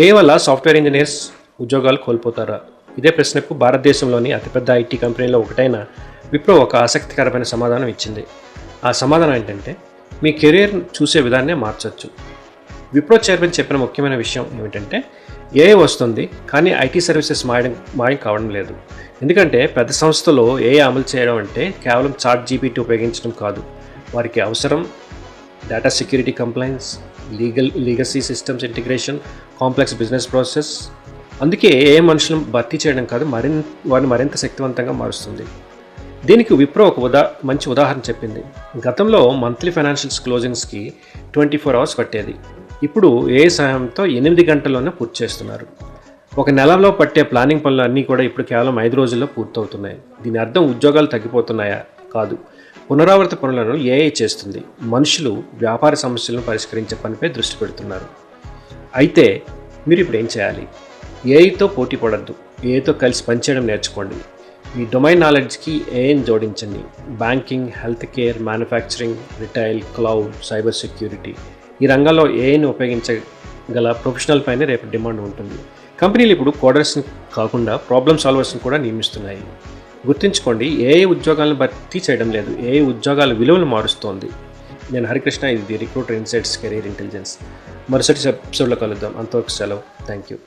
ఏ వల్ల software engineers ఉద్యోగాలు కోల్పోతారా? ఇదే ప్రశ్నకు భారతదేశంలోని అతిపెద్ద ఐటీ కంపెనీలో ఒకటైన విప్రో ఒక ఆసక్తికరమైన సమాధానం ఇచ్చింది. ఆ సమాధానం ఏంటంటే, మీ కెరీర్ చూసే విధాన్నే మార్చొచ్చు. విప్రో చైర్మన్ చెప్పిన ముఖ్యమైన విషయం ఏమిటంటే, ఏఐ వస్తుంది కానీ ఐటీ సర్వీసెస్ మాయం కావడం లేదు. ఎందుకంటే పెద్ద సంస్థలో ఏఐ అమలు చేయడం అంటే కేవలం చాట్ జీపీటీ ఉపయోగించడం కాదు. వారికి అవసరం data security, compliance, legacy systems integration, complex business process. అందుకే ఏ మనుషులను భర్తీ చేయడం కాదు, వారిని మరింత శక్తివంతంగా మారుస్తుంది. దీనికి విప్రో ఒక మంచి ఉదాహరణ చెప్పింది. గతంలో మంత్లీ ఫైనాన్షియల్స్ క్లోజింగ్స్కి 24 hours పట్టేది. ఇప్పుడు ఏ సహాయంతో 8 గంటల్లోనే పూర్తి చేస్తున్నారు. ఒక నెలలో పట్టే ప్లానింగ్ పనులు అన్నీ కూడా ఇప్పుడు కేవలం 5 రోజుల్లో పూర్తవుతున్నాయి. దీని అర్థం ఉద్యోగాలు తగ్గిపోతున్నాయా? కాదు, పునరావృత పనులను ఏఐ చేస్తుంది. మనుషులు వ్యాపార సమస్యలను పరిష్కరించే పనిపై దృష్టి పెడుతున్నారు. అయితే మీరు ఇప్పుడు ఏం చేయాలి? ఏఐతో పోటీ పడద్దు, ఏఐతో కలిసి పనిచేయడం నేర్చుకోండి. మీ డొమైన్ నాలెడ్జ్కి ఏఐని జోడించండి. Banking, health care, manufacturing, retail, cloud, cyber security, ఈ రంగాల్లో ఏఐని ఉపయోగించగల ప్రొఫెషనల్ పైన రేపు డిమాండ్ ఉంటుంది. కంపెనీలు ఇప్పుడు కోడర్స్ని కాకుండా ప్రాబ్లమ్ సాల్వర్స్ని కూడా నియమిస్తున్నాయి. గుర్తుంచుకోండి, ఏఐ ఉద్యోగాలను భర్తీ చేయడం లేదు, ఏఐ ఉద్యోగాల విలువలు మారుస్తోంది. నేను హరికృష్ణ, ఇది రిక్రూటర్ ఇన్సైట్స్ కెరీర్ ఇంటెలిజెన్స్. మరుసటి ఎపిసోడ్లో కలుద్దాం. అంతవరకు సెలవు. Thank you.